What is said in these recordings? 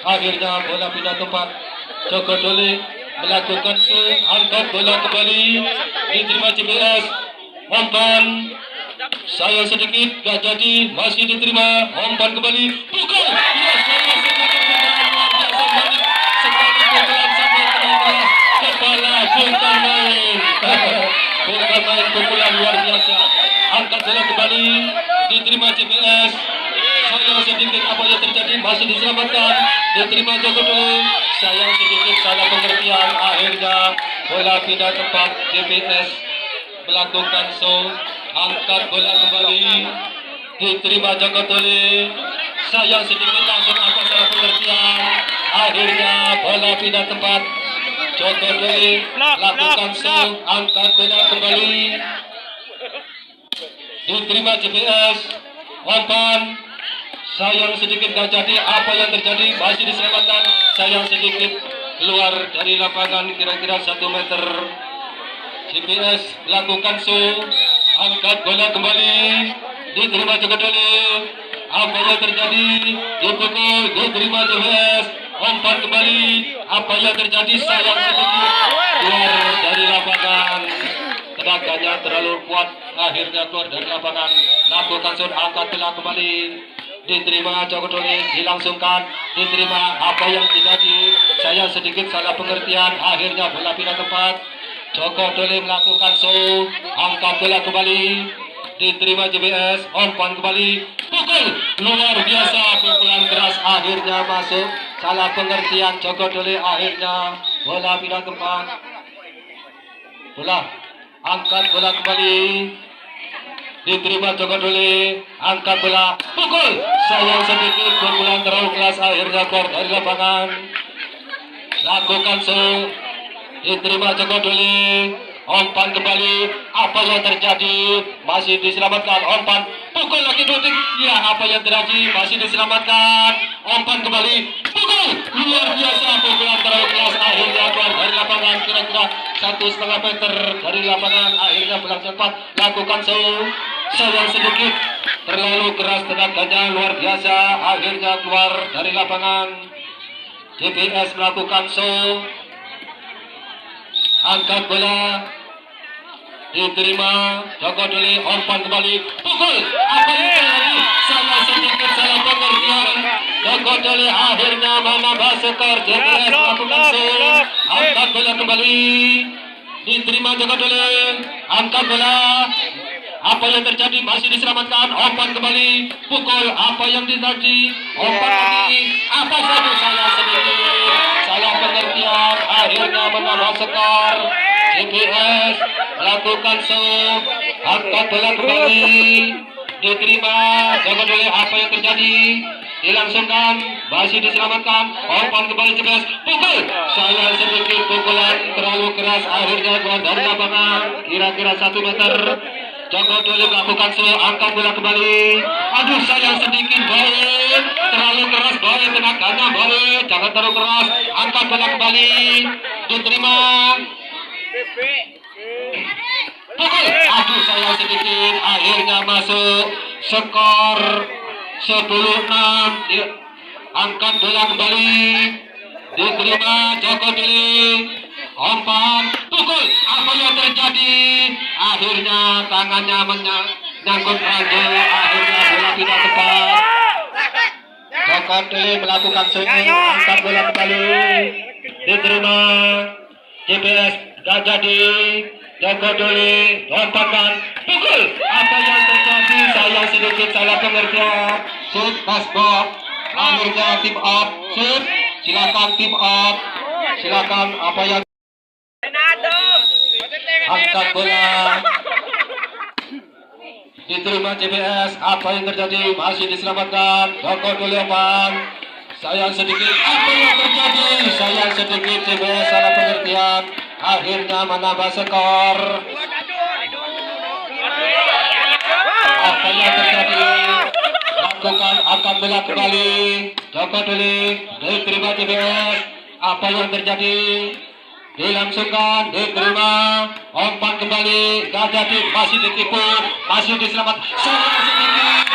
Akhirnya bola pindah tempat. Joko Dole melakukan angkat bola kembali, diterima CBS. Umpan saya sedikit gak jadi, masih diterima. Umpan kembali, pukul. Ya, saya sedikit sekali pukulan sampai kepala bukan main. Bukan main, pukulan luar biasa. Angkat bola kembali, diterima CBS. Sayang sedikit, apa yang terjadi, masih diselamatkan, diterima Joko Dole. Sayang sedikit salah pengertian, akhirnya bola pindah tempat. CBS melakukan angkat bola kembali, diterima Joko Dole. Sayang sedikit, langsung apa salah pengertian, akhirnya bola pindah tempat. Joko Dole melakukan angkat bola kembali, diterima CBS. Umpan sayang sedikit gak jadi, apa yang terjadi, masih diselamatkan. Sayang sedikit keluar dari lapangan kira-kira 1 meter. CBS melakukan angkat bola kembali, diterima Joko Dole. Apa yang terjadi, dipukul, diterima CBS. Umpan kembali, apa yang terjadi, sayang sedikit keluar dari lapangan. Tenaganya terlalu kuat, akhirnya keluar dari lapangan. Lakukan angkat bola kembali, diterima Joko Dole, dilangsungkan, diterima. Apa yang terjadi, saya sedikit salah pengertian, akhirnya bola pindah tempat. Joko Dole melakukan angkat bola kembali, diterima JBS. Umpan kembali, pukul, luar biasa, pukulan keras, akhirnya masuk. Salah pengertian Joko Dole, akhirnya bola pindah tempat. Bola angkat bola kembali, diterima Joko Dole. Angkat bola, pukul, sayang sedikit, pukulan terlalu keras, akhirnya keluar dari lapangan. Lakukan diterima Joko Dole. Umpan kembali, apa yang terjadi, masih diselamatkan. Umpan, pukul lagi Dodik. Ya, apa yang terjadi, masih diselamatkan. Umpan kembali, pukul, luar biasa, pukulan terlalu keras, akhirnya keluar dari lapangan kira-kira 1,5 meter dari lapangan. Akhirnya bola cepat, lakukan sayang sedikit, terlalu keras, tenaganya luar biasa, akhirnya keluar dari lapangan. JPS melakukan angkat bola, diterima Joko Dole. Umpan kembali, pukul, apa yang terjadi, salah sedikit, salah pengertian. Joko Dole akhirnya menambah skor. JPS melakukan angkat bola kembali, diterima Joko Dole. Angkat bola, apa yang terjadi, masih diselamatkan. Umpan kembali, pukul, apa yang terjadi, umpan lagi, apa saja, salah sedikit, salah pengertian, akhirnya menambah skor. JPS melakukan angkat bola kembali, diterima Joko Dole. Apa yang terjadi, dilangsungkan, masih diselamatkan. Umpan kembali JPS, pukul, salah sedikit, pukulan terlalu keras, akhirnya keluar dari lapangan kira-kira 1 meter. Joko Dole melakukan angkat bola kembali. Aduh, sayang sedikit, baik, terlalu keras, baik, tenaganya baik, jangan terlalu keras. Angkat bola kembali, diterima. Pukul, aduh, sayang sedikit, akhirnya masuk. Skor 10-6. Angkat bola kembali, diterima Joko Dole. Umpan, pukul, apa yang terjadi, akhirnya tangannya menyangkut ranjau, akhirnya bola pindah tempat. Joko Dole melakukan angkat bola kembali, diterima JPS, gak jadi. Joko Dole umpankan, pukul, apa yang terjadi, sayang sedikit, salah pengertian. Shoot, pass box, akhirnya tip up. Shoot, silakan tip up, silakan. Apa yang angkat bola, diterima JPS. Apa yang terjadi, masih diselamatkan. Joko Dole umpan, sayang sedikit, apa yang terjadi, sayang sedikit, JPS salah pengertian, akhirnya menambah skor. Apa yang terjadi, lakukan angkat bola kembali. Joko Dole, diterima JPS. Apa yang terjadi, dilangsungkan, diterima. Umpan kembali, gak jadi, masih ditipu, masih diselamat, sayang sedikit,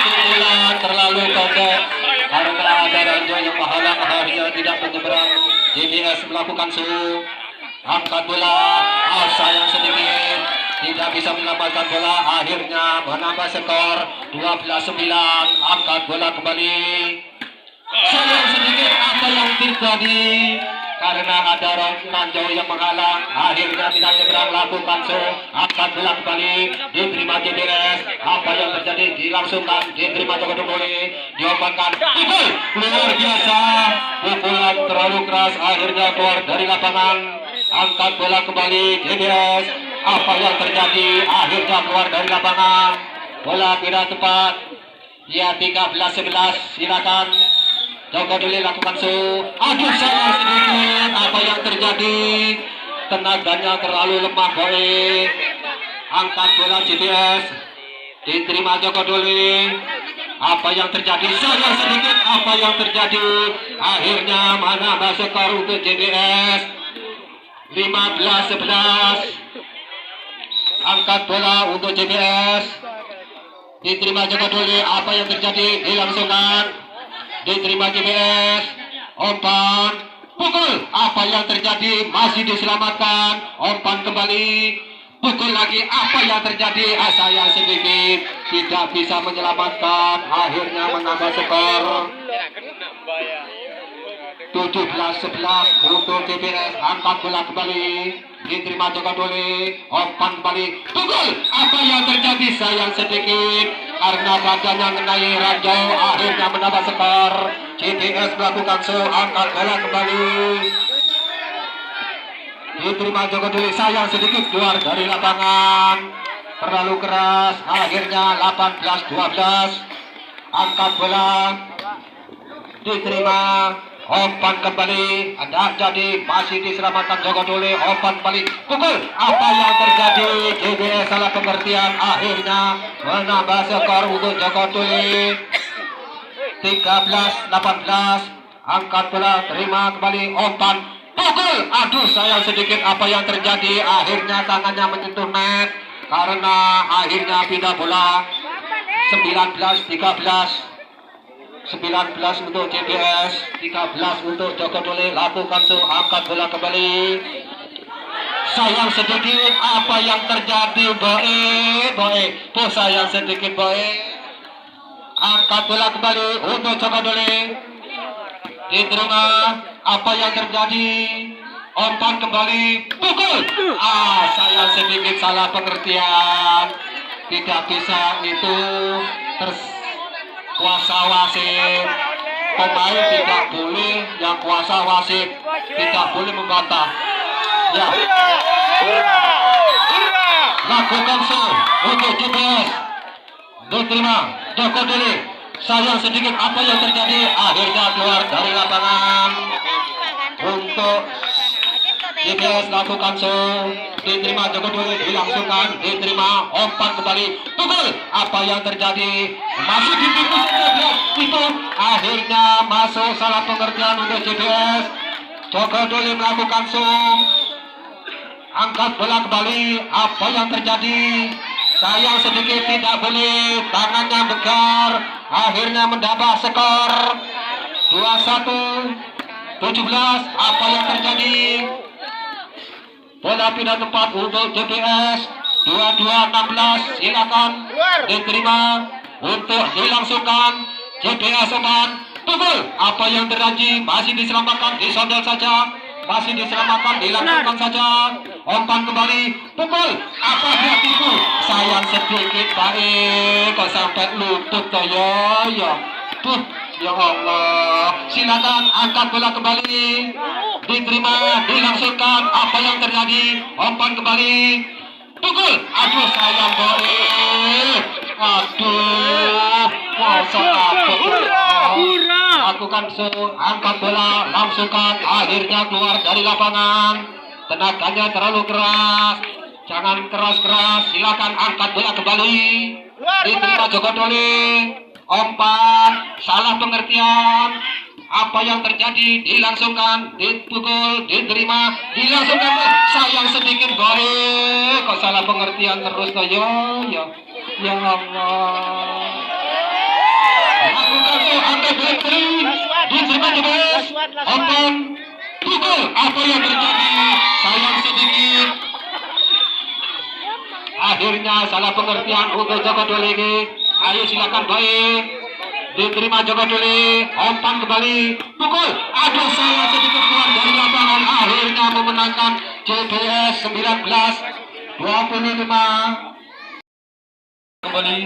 sembilan terlalu pendek karena ada Ranjo yang menghalang akhirnya tidak menyeberang. JBS melakukan angkat bola, sayang sedikit tidak bisa menyelamatkan bola, akhirnya menambah skor 12-9. Angkat bola kembali, sayang sedikit apa yang terjadi karena ada Ranjo yang menghalang, akhirnya tidak nyebrang. Lakukan angkat bola kembali, diterima JBS. Apa yang terjadi, dilangsungkan, diterima Joko Dongole, diomongkan, pukul luar biasa, pukulan terlalu keras, akhirnya keluar dari lapangan. Angkat bola kembali JBS. Apa yang terjadi, akhirnya keluar dari lapangan, bola tidak tepat. Ya 13-11, silakan Joko Dole lakukan aduh sayang sedikit, apa yang terjadi, tenaganya terlalu lemah boy. Angkat bola JBS, diterima Joko Dole. Apa yang terjadi, sayang sedikit, apa yang terjadi, akhirnya menambah skor untuk JBS 15-11. Angkat bola untuk JBS, diterima Joko Dole. Apa yang terjadi, dilangsungkan, diterima JBS, umpan, pukul. Apa yang terjadi, masih diselamatkan, umpan kembali, pukul lagi. Apa yang terjadi, sayang sedikit, tidak bisa menyelamatkan, akhirnya menambah skor 17-11 untuk JBS. Angkat bola kembali, diterima Joko Dole, umpan kembali, pukul. Apa yang terjadi, sayang sedikit karena badannya mengenai Ranjo, akhirnya menambah skor. JBS melakukan angkat bola kembali, diterima Joko Dole, sayang sedikit keluar dari lapangan, terlalu keras, akhirnya 18-12. Angkat bola, diterima, umpan kembali, ada jadi, masih diselamatkan Joko Dole, umpan kembali, pukul. Apa yang terjadi, JBS salah pengertian, akhirnya menambah skor untuk Joko Dole 13-18. Angkat bola, terima kembali, umpan, pukul. Aduh sayang sedikit, apa yang terjadi, akhirnya tangannya menyentuh net karena akhirnya pindah bola. 19-13, 19 untuk JBS, 13 untuk Joko Dole. Lakukan angkat bola kembali, sayang sedikit, apa yang terjadi, boe, sayang sedikit boe. Angkat bola kembali untuk Joko Dole, diterima. Apa yang terjadi, umpan kembali, pukul. Sayang sedikit, salah pengertian, tidak bisa itu kuasa wasit. Pemain tidak boleh, yang kuasa wasit tidak boleh membantah. Ya, lakukan untuk JBS, diterima Joko Dole. Sayang sedikit, apa yang terjadi, akhirnya keluar dari lapangan untuk JBS. Lakukan diterima Joko Dole, dilangsungkan, diterima, umpan kembali, pukul. Apa yang terjadi, masih ditipu itu, akhirnya masuk, salah pengertian untuk JBS. Joko Dole melakukan angkat bola kembali. Apa yang terjadi, sayang sedikit, tidak boleh, tangannya bekar, akhirnya menambah skor 21-17. Apa yang terjadi, bola pindah tempat untuk JBS 22-16. Silakan diterima untuk dilangsungkan, JBS umpan, pukul. Apa yang terjadi, masih diselamatkan, disondel saja, masih diselamatkan, dilangsungkan saja, umpan kembali, pukul. Apa dia tipu, sayang sedikit, baik, kok sampai lutut toh ya. Ya Allah, silakan angkat bola kembali, diterima, dilangsungkan. Apa yang terjadi, umpan kembali, pukul. Aduh sayang boy, aduh, masa apa? Lakukan angkat bola, langsungkan, akhirnya keluar dari lapangan. Tenaganya terlalu keras, jangan keras-keras. Silakan angkat bola kembali, diterima Joko Dole, umpan, salah pengertian. Apa yang terjadi, dilangsungkan, dipukul, diterima, dilangsungkan, sayang sedikit goreng, kok salah pengertian terus toh ya Allah. Umpan pukul, apa yang terjadi? Sayang sedikit. Akhirnya salah pengertian untuk Joko Dole ini. Ayo silakan baik. Diterima Joko Dole. Umpan kembali. Pukul. Aduh, sayang sedikit keluar dari lapangan. Akhirnya memenangkan CBS 19-25. Kembali.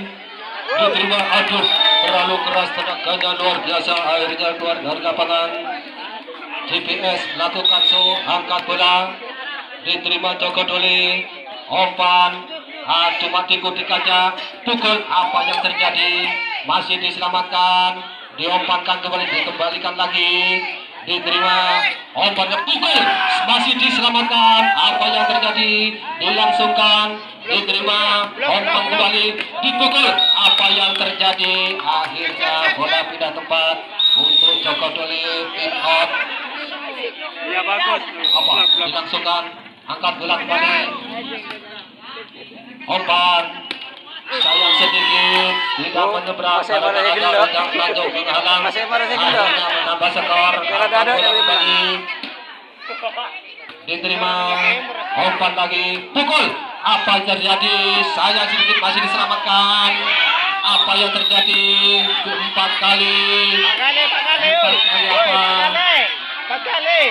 Diterima. Aduh, terlalu keras tenaganya luar biasa. Akhirnya keluar dari lapangan. CBS melakukan angkat bola. Diterima Joko Dole. Umpan cuma tikut-tikatnya. Pukul, apa yang terjadi? Masih diselamatkan. Diumpankan kembali, dikembalikan lagi. Diterima. Umpannya pukul, masih diselamatkan. Apa yang terjadi? Dilangsungkan. Diterima. Umpan kembali, dipukul. Apa yang terjadi? Akhirnya bola pindah tempat untuk Joko Dole. Pick out. Ya bagus. Apa? Dilangsungkan. Angkat bola kembali. Umpan sayang sedikit tidak menyeberang karena ada yang lanjut menghalang. Akhirnya menambah skor. Angkat bola kembali. Diterima. Umpan lagi. Pukul. Apa yang terjadi? Sayang sedikit, masih diselamatkan. Apa yang terjadi? Empat kali. Empat kali.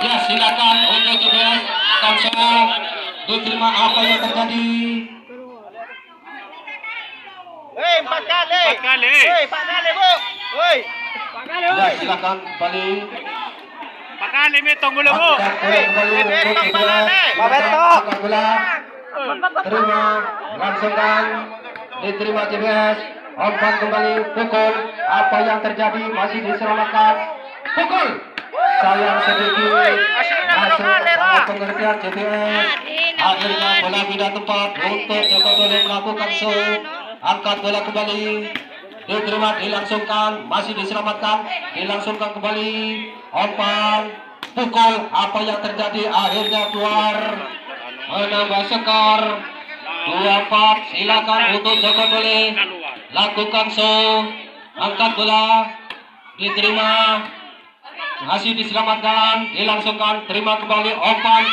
Ya, silakan untuk CBS Tangsel. Diterima. Apa yang terjadi? Empat kali, Bu. Ya, silakan kembali. Empat kali, tunggu dulu, Bu. Angkat bola. Terima. Langsungkan. Diterima CBS. Umpan kembali. Pukul. Apa yang terjadi? Masih diselamatkan. Pukul. Sayang sedikit. Masuk salah pengertian CBS. Akhirnya bola pindah tempat untuk Joko Dole melakukan angkat bola kembali. Diterima, dilangsungkan, masih diselamatkan, dilangsungkan kembali. Umpan, pukul. Apa yang terjadi? Akhirnya keluar. Menambah skor 2-4. Silakan untuk Joko Dole lakukan angkat bola. Diterima, masih diselamatkan, dilangsungkan, terima kembali. Umpan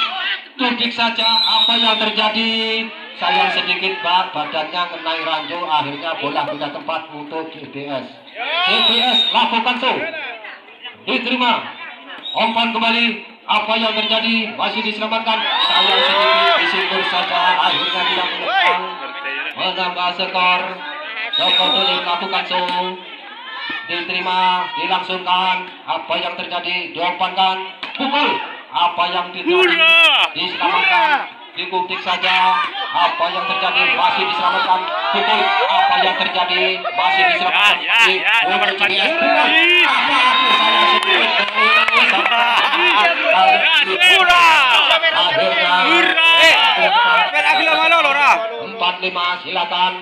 tudik saja. Apa yang terjadi? Sayang sedikit, badannya kenai ranjau. Akhirnya bola pindah tempat untuk CBS. CBS lakukan diterima. Umpan kembali. Apa yang terjadi? Masih diselamatkan. Sayang sedikit, disindur saja. Akhirnya tidak menambah skor. Joko Dole lakukan diterima, dilangsungkan. Apa yang terjadi? Diumpankan. Pukul. Apa yang terjadi? Diselamatkan. Dikutik saja. Apa yang terjadi? Masih diselamatkan. Pukul. Apa yang terjadi? Masih diselamatkan. Apa saya sedikit akhirnya 4-5. Silakan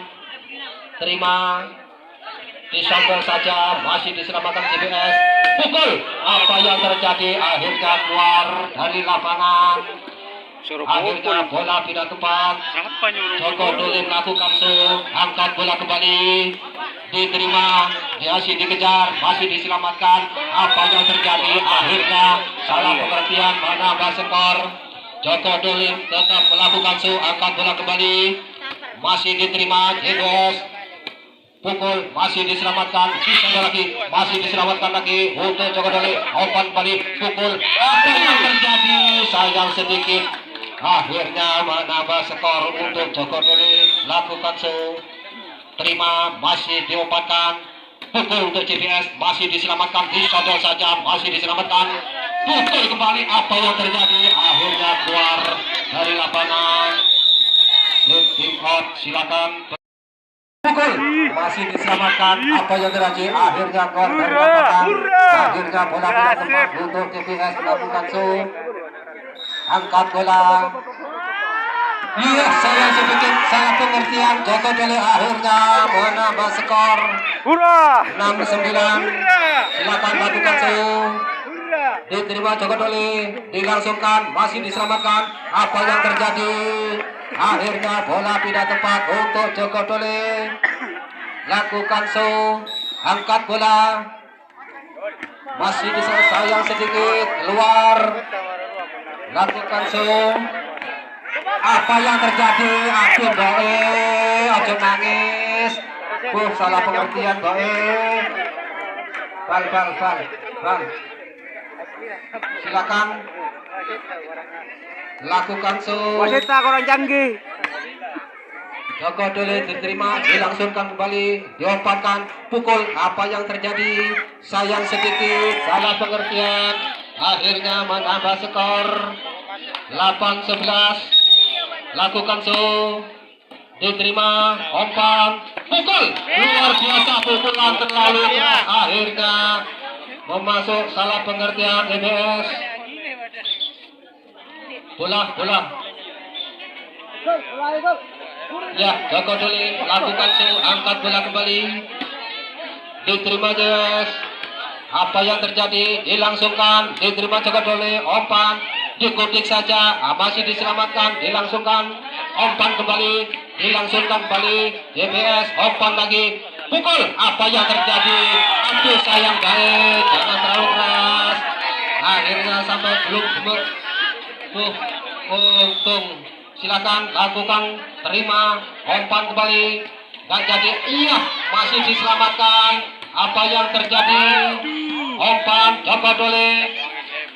terima. Disambung saja, masih diselamatkan CBS. Pukul. Apa yang terjadi? Akhirnya keluar dari lapangan. Akhirnya bola pindah tempat. Joko Dole melakukan angkat bola kembali. Diterima, masih dikejar, masih diselamatkan. Apa yang terjadi? Akhirnya salah pengertian, menambah skor. Joko Dole tetap melakukan angkat bola kembali. Masih diterima CBS. Pukul, masih diselamatkan, disambung lagi, masih diselamatkan lagi untuk Joko Dole. Umpan kembali, pukul. Apa yang terjadi? Sayang sedikit. Akhirnya menambah skor untuk Joko Dole. Lakukan terima, masih diumpankan. Pukul untuk CBS, masih diselamatkan, disambung saja, masih diselamatkan. Pukul kembali. Apa yang terjadi? Akhirnya keluar dari lapangan. Tim out, silakan. Pukul, masih diselamatkan. Apa yang terjadi? Akhirnya gol dari lapangan. Akhirnya bola pindah tempat untuk CBS melakukan angkat bola. Iya, saya sedikit salah pengertian. Joko Dole akhirnya menambah skor 6-9. Silakan lakukan diterima Joko Dole, dilangsungkan, masih diselamatkan. Apa yang terjadi? Akhirnya bola pindah tempat untuk Joko Dole. lakukan show, angkat bola, masih bisa sayang sedikit keluar, lakukan show. Apa yang terjadi? Aduh Boe, aja nangis. Salah pengertian Boe. Bal. Silakan lakukan show. Wasita kurang canggih. Joko dulu diterima, dilangsungkan kembali, diumpankan, pukul. Apa yang terjadi? Sayang sedikit, salah pengertian. Akhirnya menambah skor 8-11. Lakukan show, diterima, umpan, pukul. Luar biasa pukulan terlalu keras. Akhirnya memasuk salah pengertian DBS. Bola. Ya, Joko Doli lakukan show, angkat bola kembali, diterima JS. Apa yang terjadi? Dilangsungkan, diterima Joko Doli, umpan, dikutik saja, masih diselamatkan, dilangsungkan, umpan kembali, dilangsungkan kembali, JBS, umpan lagi, pukul. Apa yang terjadi? Aduh sayang baik, jangan terlalu keras. Akhirnya sampai belum untung. Silakan lakukan, terima, umpan kembali, nggak jadi. Iya, masih diselamatkan. Apa yang terjadi? Umpan Joko Dole,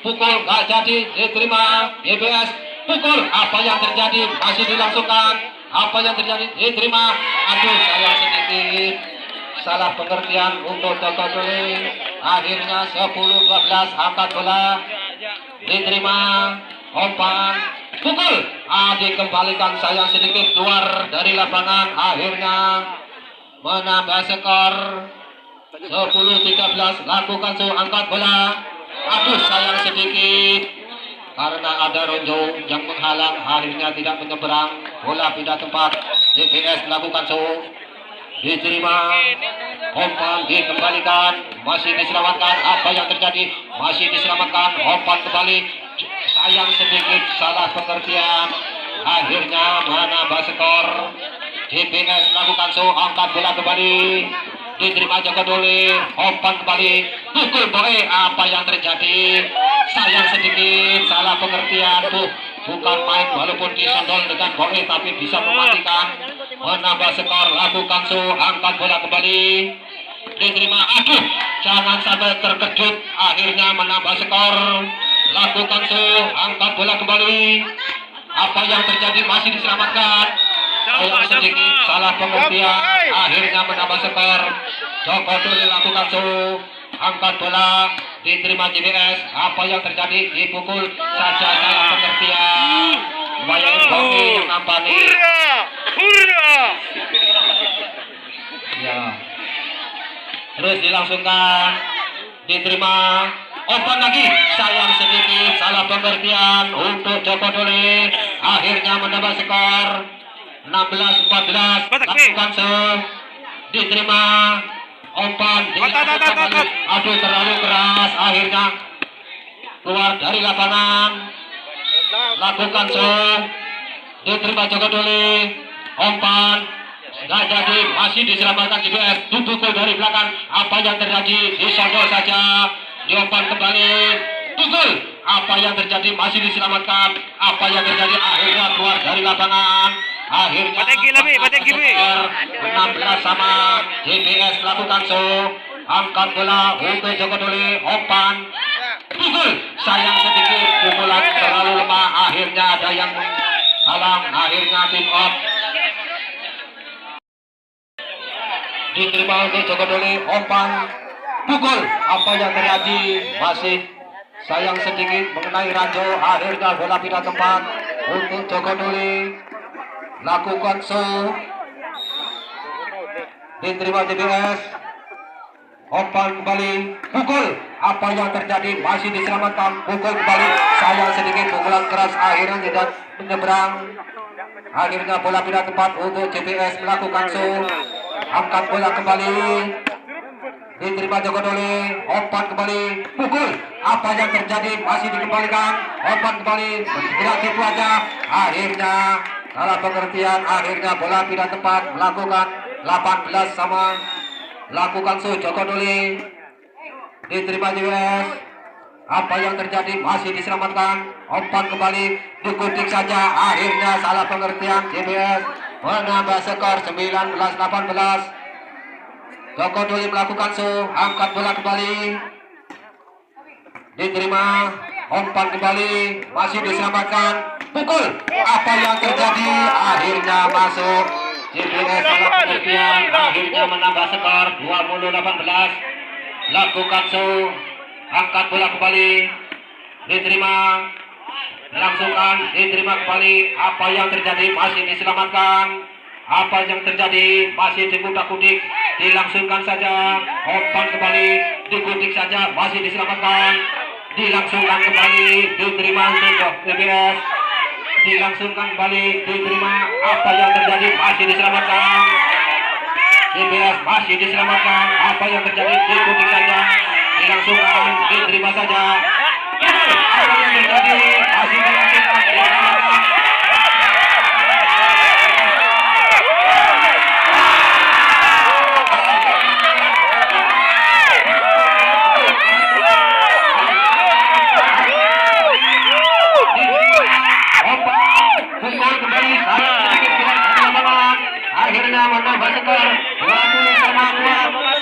pukul, nggak jadi, diterima, DBS, pukul. Apa yang terjadi? Masih dilangsungkan. Apa yang terjadi? Diterima. Aduh, sayang sedikit, salah pengertian untuk Joko Dole. Akhirnya 10-12, angkat bola, diterima, umpan, pukul. Dikembalikan, sayang sedikit keluar dari lapangan. Akhirnya menambah skor 10-13. Lakukan show, angkat bola. Aduh sayang sedikit karena ada Ronjo yang menghalang, akhirnya tidak menyeberang. Bola pindah tempat. DPS melakukan show, diterima, umpan dikembalikan, masih diselamatkan. Apa yang terjadi? Masih diselamatkan, umpan kembali. Sayang sedikit, salah pengertian. Akhirnya menambah skor. DPS melakukan show, angkat bola kembali, diterima Joko Dole, umpan kembali, pukul Boe. Apa yang terjadi? Sayang sedikit, salah pengertian. Tuh, bukan main walaupun disondol dengan Boe, tapi bisa mematikan. Menambah skor, lakukan show, angkat bola kembali, diterima. Aduh, jangan sampai terkejut. Akhirnya menambah skor. Lakukan show, angkat bola kembali. Apa yang terjadi? Masih diselamatkan. Sayang sedikit, salah pengertian. Akhirnya menambah skor. Joko Dole lakukan show, angkat bola, diterima JBS. Apa yang terjadi? Dipukul saja, salah pengertian. Bayangin Boe yang nampani. Hurra! Ya. Terus dilangsungkan, diterima, umpan lagi. Sayang sedikit, salah pengertian untuk Joko Dole. Akhirnya menambah skor 16-14. Lakukan show, diterima, umpan dilakukan. Aduh terlalu keras. Akhirnya keluar dari lapangan. Lakukan show, diterima Joko Dole, umpan nggak jadi, masih diselamatkan JBS. Dipukul dari belakang. Apa yang terjadi? Disondol saja, diumpan kembali, pukul. Apa yang terjadi? Masih diselamatkan. Apa yang terjadi? Akhirnya keluar dari lapangan. Akhirnya 16 sama. JBS lakukan show, angkat bola untuk Joko Dole, umpan, pukul. Sayang sedikit, pukulan terlalu lemah. Akhirnya ada yang menghalang. Akhirnya team out. Diterima untuk Joko Dole, umpan, pukul. Apa yang terjadi? Masih sayang sedikit mengenai Ranjo. Akhirnya bola pindah tempat untuk Joko Dole. Lakukan show, diterima JBS, umpan kembali, pukul. Apa yang terjadi? Masih diselamatkan, pukul kembali. Sayang sedikit, pukulan keras. Akhirnya tidak menyeberang. Akhirnya bola pindah tempat untuk JBS. Melakukan show, angkat bola kembali, diterima Joko Dole, umpan kembali, pukul. Apa yang terjadi? Masih dikembalikan, umpan kembali, tidak gitu aja. Akhirnya salah pengertian. Akhirnya bola pindah tempat, melakukan 18 sama. Lakukan Joko Doli, diterima JWS. Apa yang terjadi? Masih diselamatkan. Umpan kembali, dikutik saja. Akhirnya salah pengertian JBS menambah skor 19-18. Joko Doli melakukan angkat bola kembali, diterima. Umpan kembali, masih diselamatkan. Pukul. Apa yang terjadi? Akhirnya masuk. JBS salah pengertian. Akhirnya menambah skor 20-18. Lakukan angkat bola kembali, diterima, langsungkan, diterima kembali. Apa yang terjadi? Masih diselamatkan. Apa yang terjadi? Masih dikutak-kutik, dilangsungkan saja. Umpan kembali, dikutik saja, masih diselamatkan, dilangsungkan kembali, diterima untuk JBS, dilangsungkan kembali, diterima. Apa yang terjadi? Masih diselamatkan. JBS masih diselamatkan. Apa yang terjadi? Dikutik saja, dilangsungkan, diterima saja. Apa yang terjadi? Masih dilangsungkan, diselamatkan. Akhirnya menambah skor 20-2.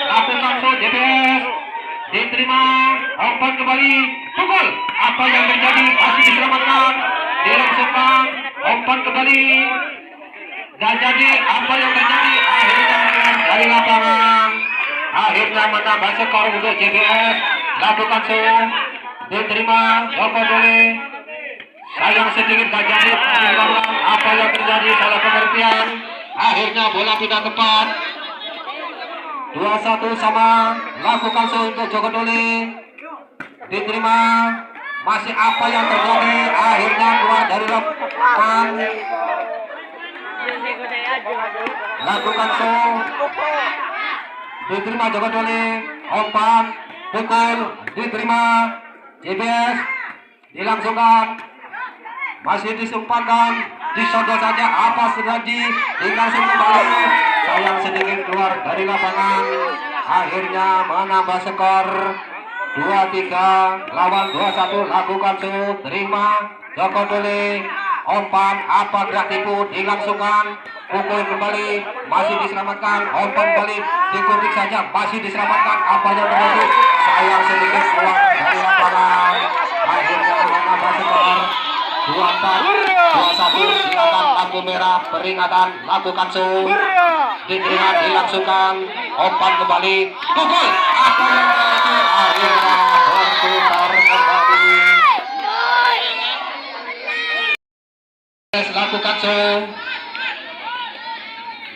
Lakukan JBS, diterima. Umpan kembali, pukul. Apa yang terjadi? Masih diselamatkan, dilangsungkan. Umpan kembali, dan jadi apa yang terjadi? Akhirnya dari lapangan. Akhirnya menambah skor untuk JBS. Lakukan diterima. Joko Doli, sayang sedikit gak jadi. Apa yang terjadi? Salah pengertian. Akhirnya bola pindah tepat. 21 sama. Lakukan untuk Joko Doli, diterima. Masih apa yang terjadi? Akhirnya keluar dari lapangan. Lakukan diterima Joko Doli. Umpan, pukul, diterima. JBS dilangsungkan, masih disempatkan, disodor saja. Apa terjadi? Dilangsung kembali. Sayang sedikit keluar dari lapangan. Akhirnya menambah skor 23 lawan 21. Lakukan terima Joko Doli. Umpan, apa gerak tipu, dilangsungkan, pukul kembali, masih diselamatkan. Umpan kembali, dikutik saja, masih diselamatkan. Apa yang terjadi? Sayang sedikit keluar dari lapangan. Akhirnya menambah skor 24-21. Silakan lampu merah peringatan. Lakukan diterima, dilangsungkan. Umpan kembali, pukul. Apa yang terjadi? Akhirnya berputar kembali. Lakukan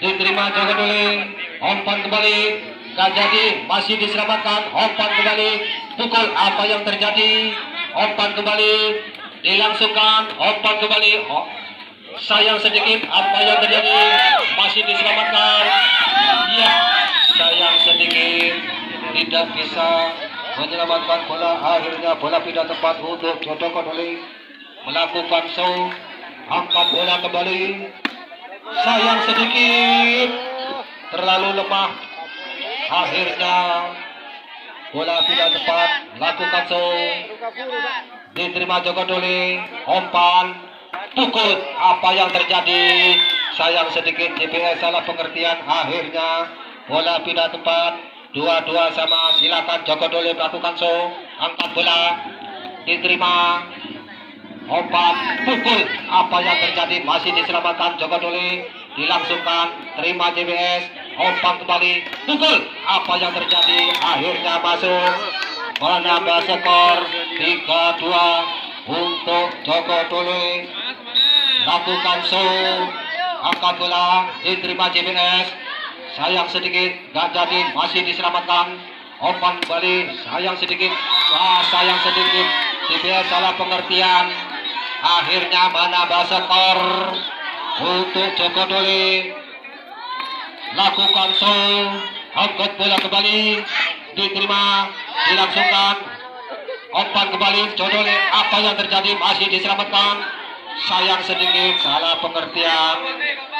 diterima Joko Doli. Umpan kembali, gak jadi, masih diselamatkan. Umpan kembali, pukul. Apa yang terjadi? Umpan kembali, dilangsungkan. Umpan kembali, sayang sedikit. Apa yang terjadi? Masih diselamatkan. Ya, sayang sedikit, tidak bisa menyelamatkan bola. Akhirnya bola pindah tempat untuk Joko Doli. Melakukan angkat bola kembali. Sayang sedikit, terlalu lemah. Akhirnya bola pindah tempat. Lakukan diterima Joko Doli. Umpan, pukul. Apa yang terjadi? Sayang sedikit, JBS salah pengertian. Akhirnya bola pindah tempat. 2-2 sama. Silakan Joko Doli melakukan angkat bola, diterima. Umpan, pukul. Apa yang terjadi? Masih diselamatkan Joko Doli, dilangsungkan, terima JBS. Umpan kembali, pukul. Apa yang terjadi? Akhirnya masuk, menambah skor 3-2 untuk Joko Doli. Lakukan angkat bola, diterima JBS. Sayang sedikit, gak jadi, masih diselamatkan. Umpan kembali, sayang sedikit. Sayang sedikit, JBS salah pengertian. Akhirnya menambah skor untuk Joko Doli. Lakukan angkat bola kembali, diterima, dilangsungkan. Umpan kembali Joko Doli. Apa yang terjadi? Masih diselamatkan. Sayang sedikit, salah pengertian.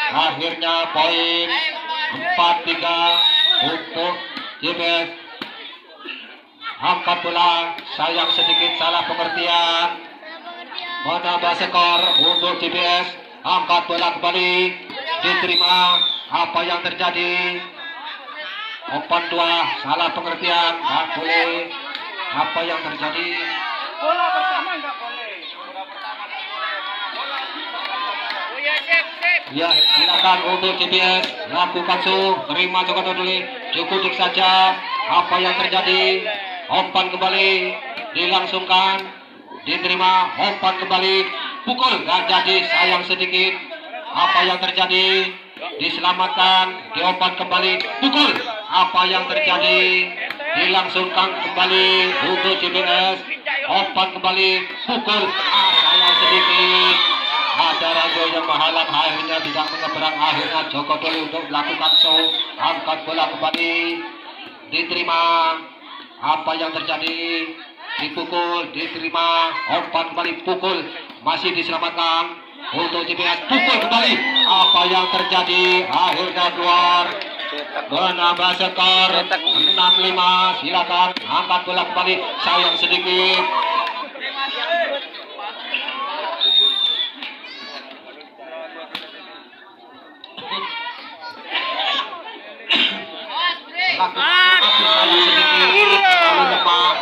Akhirnya poin 4-3 untuk JPS. Angkat bola, sayang sedikit salah pengertian. Menambah skor untuk JPS. Angkat bola kembali, diterima. Apa yang terjadi? Umpan 2, salah pengertian, nggak boleh. Apa yang terjadi? Bola pertama enggak boleh. Bola pertama enggak boleh. Oh ya, sip. Ya, silakan untuk GPS lakukan terima Joko dulu, cukup saja. Apa yang terjadi? Umpan kembali, dilangsungkan, diterima. Umpan kembali, pukul nggak jadi, sayang sedikit. Apa yang terjadi? Diselamatkan, diumpan kembali, pukul. Apa yang terjadi? Dilangsungkan kembali untuk GPS. Umpan kembali, pukul. Sayang sedikit. Ada raja yang menghalang, akhirnya tidak menyeberang. Akhirnya Joko Doli untuk melakukan angkat bola kembali, diterima. Apa yang terjadi? Dipukul, diterima. Umpan kembali, pukul, masih diselamatkan untuk GPS. Pukul kembali. Apa yang terjadi? Akhirnya keluar. Menambah skor 6-5. Silakan angkat bola kembali, sayang sedikit.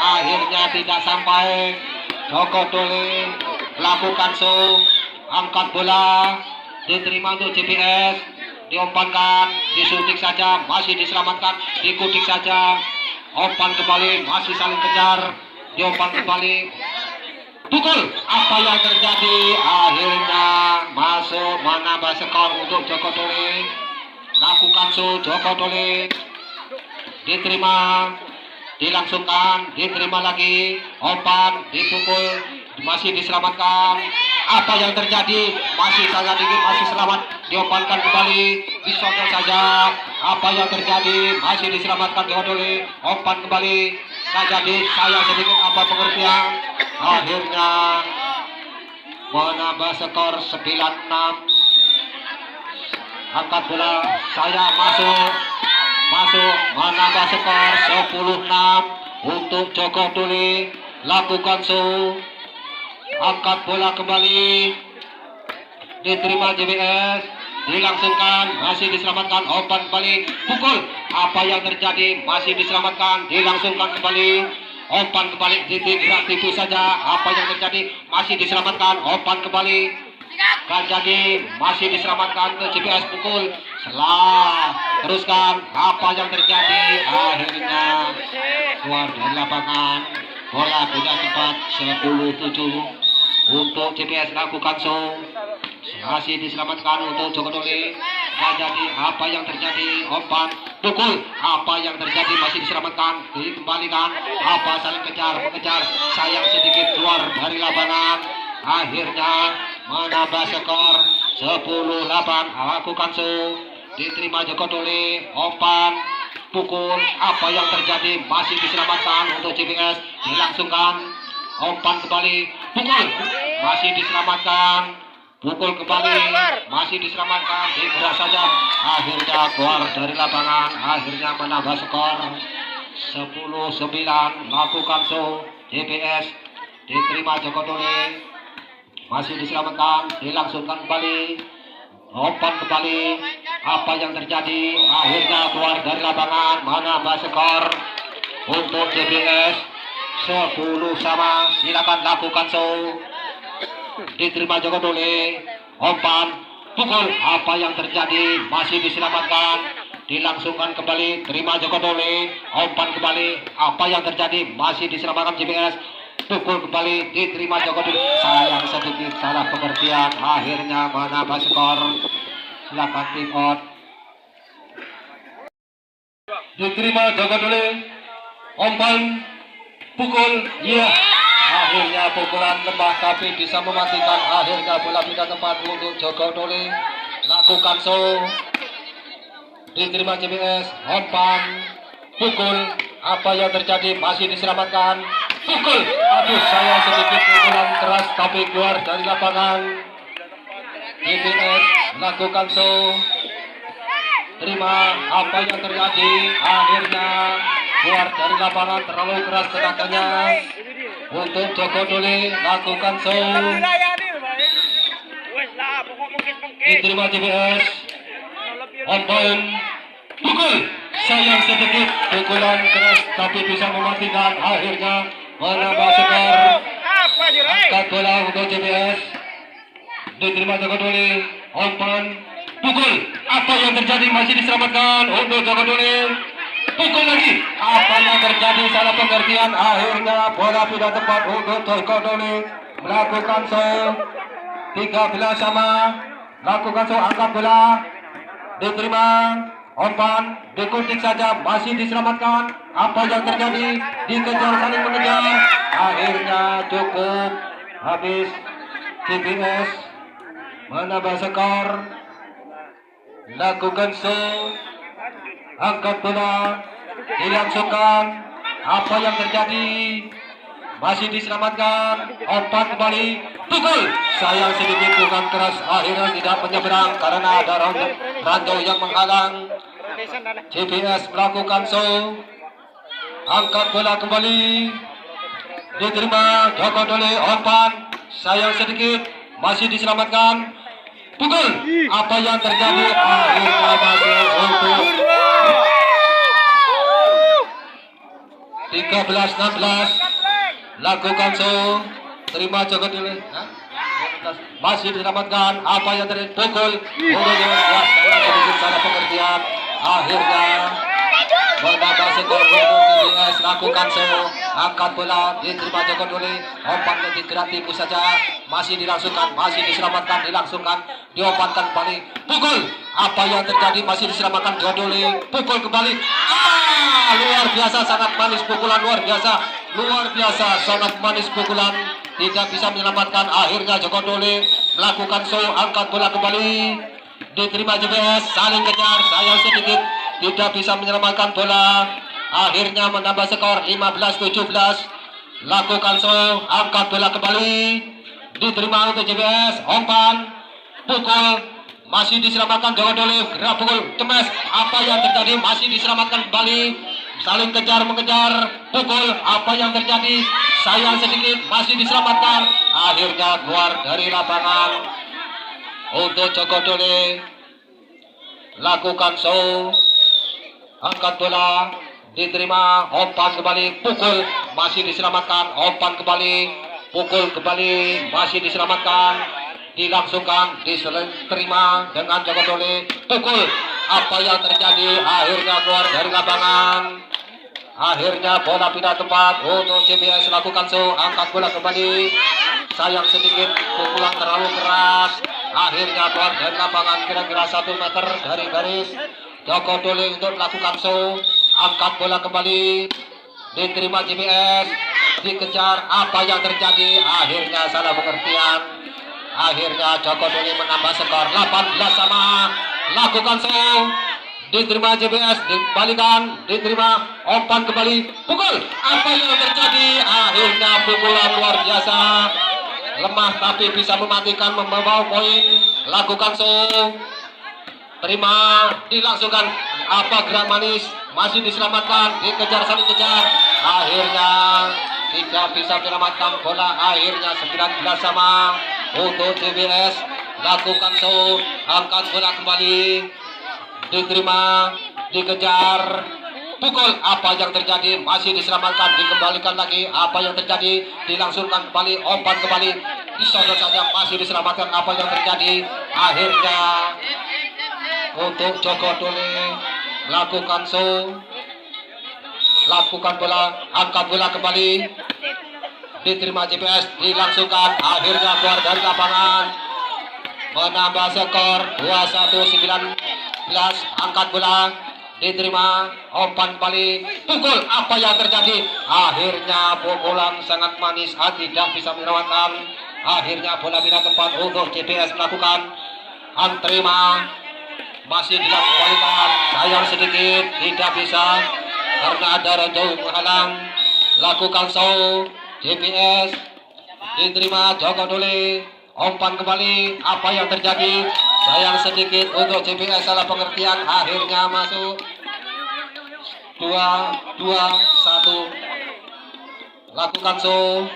Akhirnya tidak sampai. Joko Doli lakukan angkat bola, diterima untuk GPS, diumpankan, disuntik saja, masih diselamatkan, dikutik saja. Umpan kembali, masih saling kejar, diumpan kembali, pukul. Apa yang terjadi? Akhirnya masuk, menambah skor untuk Joko Doli. Lakukan Joko Doli, diterima, dilangsungkan, diterima lagi. Umpan, dipukul, masih diselamatkan. Apa yang terjadi? Masih sangat dingin, masih selamat, diumpankan kembali, disodor saja. Apa yang terjadi? Masih diselamatkan Joko Doli. Umpan kembali, nggak jadi, sayang sedikit. Apa pengertian? Akhirnya menambah skor 9-6. Angkat bola, saya masuk, menambah skor 10-6 untuk Joko Doli. Lakukan angkat bola kembali, diterima JBS, dilangsungkan, masih diselamatkan. Umpan kembali, pukul. Apa yang terjadi? Masih diselamatkan, dilangsungkan kembali. Umpan kembali, tipu saja. Apa yang terjadi? Masih diselamatkan. Umpan kembali, kan jadi, masih diselamatkan ke GPS, pukul. Teruskan. Apa yang terjadi? Akhirnya keluar dari lapangan. Bola tidak tepat, 10-7 untuk GPS. Lakukan masih diselamatkan untuk Joko Doli. Kan jadi, apa yang terjadi? Umpan, pukul. Apa yang terjadi? Masih diselamatkan, dikembalikan. Apa saling mengejar, sayang sedikit, keluar dari lapangan. Akhirnya menambah skor 10-8. Lakukan diterima Joko Doli. Umpan, pukul. Apa yang terjadi? Masih diselamatkan untuk GPS, dilangsungkan. Umpan kembali, pukul, masih diselamatkan. Pukul kembali, masih diselamatkan. Digerak saja. Akhirnya keluar dari lapangan. Akhirnya menambah skor 10-9. Lakukan GPS, diterima Joko Doli. Masih diselamatkan, dilangsungkan kembali. Umpan kembali. Apa yang terjadi? Akhirnya keluar dari lapangan. Menambah skor untuk JBS 10-sama. Silakan lakukan diterima Joko Doli. Umpan, pukul. Apa yang terjadi? Masih diselamatkan, dilangsungkan kembali. Terima Joko Doli. Umpan kembali. Apa yang terjadi? Masih diselamatkan JBS. Pukul kembali, diterima Joko Doli. Sayang sedikit, salah pengertian. Akhirnya menambah skor. Silakan tim out. Diterima Joko Doli. Umpan, pukul. Iya. Akhirnya pukulan lemah tapi bisa mematikan. Akhirnya bola pindah tempat untuk Joko Doli. Lakukan diterima JBS. Umpan, pukul. Apa yang terjadi? Masih diselamatkan. Pukul. Aduh, saya sedikit pukulan keras tapi keluar dari lapangan. JBS lakukan terima apa yang terjadi, akhirnya keluar dari lapangan, terlalu keras tenaganya untuk Joko Dole, lakukan show, diterima JBS, on point, pukul, sayang sedikit, pukulan keras tapi bisa mematikan, akhirnya menambah skor, angkat bola untuk JBS, diterima Joko Dole, on point, pukul, apa yang terjadi, masih diselamatkan untuk Joko Dole, pukul lagi, apa yang terjadi, salah pengertian, akhirnya bola tidak tepat untuk Joko Dole, melakukan show, 13 sama, lakukan show, angkat bola, diterima, umpan, dikuntik saja, masih diselamatkan, apa yang terjadi, dikejar, saling mengejar, akhirnya cukup, habis, CPS, menambah skor, lakukan show, angkat bola, dilangsungkan, apa yang terjadi, masih diselamatkan, umpan kembali, pukul, sayang sedikit bukan keras, akhirnya tidak menyeberang karena ada ranjau yang menghalang. CPS melakukan show, angkat bola kembali, diterima Joko Dole, umpan, sayang sedikit, masih diselamatkan, pukul, apa yang terjadi, akhirnya masih untuk 13-16, lakukan show, terima Joko Dole, masih diselamatkan, apa yang terjadi, pukul, sedikit salah pengertian, akhirnya menambah skor untuk CBS, lakukan show, angkat bola, diterima Joko Dole, umpan digerak tipu saja, masih dilangsungkan, masih diselamatkan, dilangsungkan, diumpankan kembali, pukul, apa yang terjadi, masih diselamatkan Joko Dole, pukul kembali, luar biasa, sangat manis pukulan, luar biasa, sangat manis pukulan, tidak bisa menyelamatkan, akhirnya Joko Dole melakukan show, angkat bola kembali, diterima JBS, saling kejar, sayang sedikit, tidak bisa menyelamatkan bola, akhirnya menambah skor 15-17, lakukan show, angkat bola kembali, diterima untuk JBS, umpan, pukul, masih diselamatkan Joko Dole, gerak pukul, cemes, apa yang terjadi, masih diselamatkan kembali, saling kejar mengejar, pukul, apa yang terjadi, sayang sedikit, masih diselamatkan, akhirnya keluar dari lapangan untuk Joko Dole, lakukan show, angkat bola, diterima, umpan kembali, pukul, masih diselamatkan, umpan kembali, pukul kembali, masih diselamatkan, dilangsungkan, diterima dengan Joko Dole, pukul, apa yang terjadi, akhirnya keluar dari lapangan, akhirnya bola pindah tempat untuk CBS, lakukan show, angkat bola kembali, sayang sedikit, pukulan terlalu keras, akhirnya keluar dari lapangan kira-kira 1 meter dari garis. Joko Dole untuk melakukan show, angkat bola kembali, diterima JBS, dikejar, apa yang terjadi, akhirnya salah pengertian, akhirnya Joko Dole menambah skor 18 sama, lakukan show, diterima JBS, dikembalikan, diterima, umpan kembali, pukul, apa yang terjadi, akhirnya pukulan luar biasa, lemah tapi bisa mematikan, membawa poin, lakukan show, terima, dilangsungkan, apa gerak manis, masih diselamatkan, dikejar, saling kejar, akhirnya tidak bisa menyelamatkan bola, akhirnya 19 sama untuk CBS, lakukan show, angkat bola kembali, diterima, dikejar, pukul, apa yang terjadi, masih diselamatkan, dikembalikan lagi, apa yang terjadi, dilangsungkan kembali, umpan kembali, disodot saja, masih diselamatkan, apa yang terjadi, akhirnya untuk Joko Dole melakukan show, lakukan bola, angkat bola kembali, diterima JPS, dilangsungkan, akhirnya keluar dari lapangan, menambah skor 21-19, angkat bola, diterima, umpan kembali, pukul, apa yang terjadi, akhirnya pukulan sangat manis, tidak bisa menyelamatkan, akhirnya bola pindah tempat untuk JPS melakukan, terima, masih dikembalikan, sayang sedikit, tidak bisa karena ada ranjau menghalang, lakukan show, JPS, diterima Joko Dole, umpan kembali, apa yang terjadi, sayang sedikit untuk CPS, salah pengertian, akhirnya masuk 2-2-1. Lakukan show,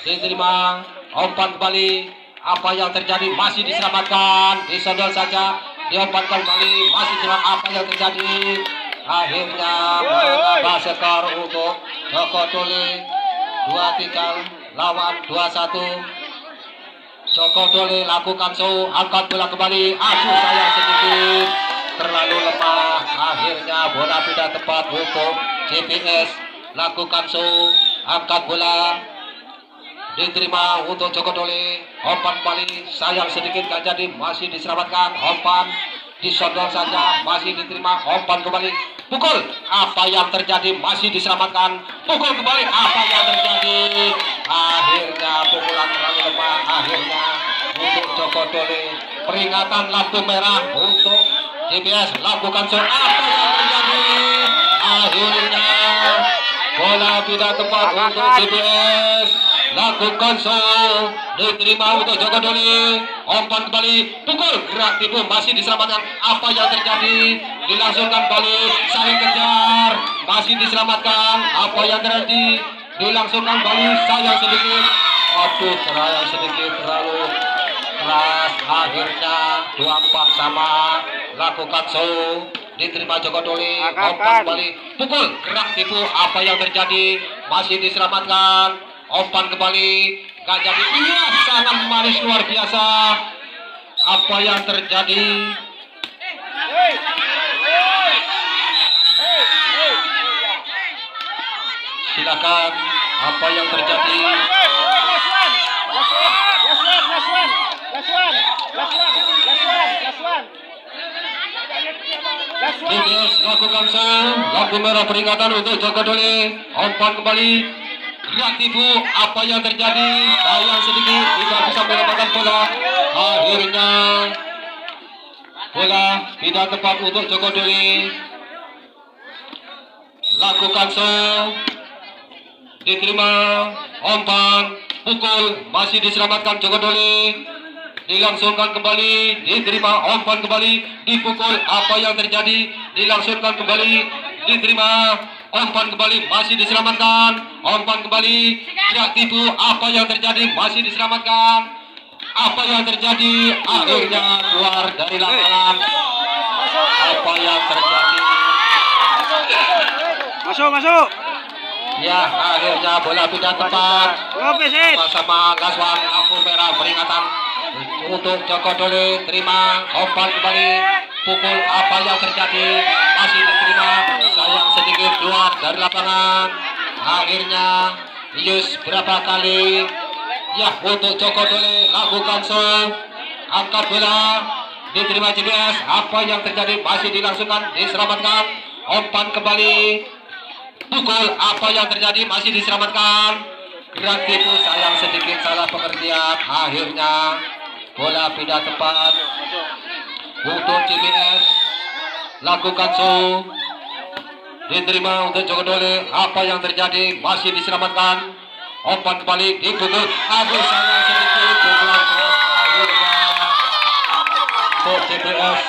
diterima, umpan kembali. Apa yang terjadi? Masih diselamatkan, disodol saja, diumpankan kembali, masih tidak. Apa yang terjadi? Akhirnya menambah skor untuk Joko Dole 2-3 lawan 2-1. Joko Dole lakukan show, angkat bola kembali. Aduh, sayang sedikit, terlalu lemah. Akhirnya bola tidak tepat untuk CPS. Lakukan show, angkat bola, diterima untuk Joko Dole. Umpan kembali, sayang sedikit gak jadi, masih diselamatkan. Umpan disodol saja, masih diterima. Umpan kembali, pukul. Apa yang terjadi? Masih diselamatkan. Pukul kembali. Apa yang terjadi? Akhirnya pukulan terlalu lemah. Akhirnya untuk Joko Dole, peringatan lampu merah untuk CPS. Lakukan show. Apa yang terjadi? Akhirnya bola tidak tepat untuk CPS. Lakukan show, diterima untuk Joko Dole. Umpan kembali, pukul, gerak tipu, masih diselamatkan. Apa yang terjadi? Dilangsungkan balik, saling kejar, masih diselamatkan. Apa yang terjadi? Dilangsungkan balik, sayang sedikit. Aduh, sayang sedikit, terlalu keras. Akhirnya 24 sama. Lakukan show, diterima Joko Dole. Umpan kembali, pukul, gerak tipu. Apa yang terjadi? Masih diselamatkan. Umpan kembali, gak jadi. Iya, sangat manis, luar biasa. Apa yang terjadi? Silakan, apa yang terjadi? CPS lakukan show, lampu merah peringatan untuk Joko Dole. Umpan kembali, gerak tipu. Apa yang terjadi? Sayang sedikit, tidak bisa menyelamatkan bola. Akhirnya bola tidak tepat untuk Joko Dole. Lakukan show, diterima. Umpan, pukul, masih diselamatkan Joko Dole. Dilangsungkan kembali, diterima. Umpan kembali, dipukul. Apa yang terjadi? Dilangsungkan kembali, diterima. Umpan kembali, masih diselamatkan. Umpan kembali, gerak tipu. Apa yang terjadi? Masih diselamatkan. Apa yang terjadi? Akhirnya keluar dari lapangan. Apa yang terjadi? Masuk. Ya, akhirnya bola tidak tepat. Sama-sama Laswan, lampu merah peringatan untuk Joko Dole. Terima, umpan kembali, pukul. Apa yang terjadi? Masih diterima, sayang sedikit, keluar dari lapangan. Akhirnya Yus berapa kali? Ya, untuk Joko Dole, lakukan show, angkat bola, diterima CPS. Apa yang terjadi? Masih dilangsungkan, diselamatkan. Umpan kembali, pukul. Apa yang terjadi? Masih diselamatkan. Gerak tipu, sayang sedikit, salah pengertian. Akhirnya bola tidak tepat untuk CPS. Lakukan show, diterima untuk Joko Dole. Apa yang terjadi? Masih diselamatkan. Umpan kembali, dipukul. Aduh, sayang sedikit, pukulan keras. Akhirnya untuk CPS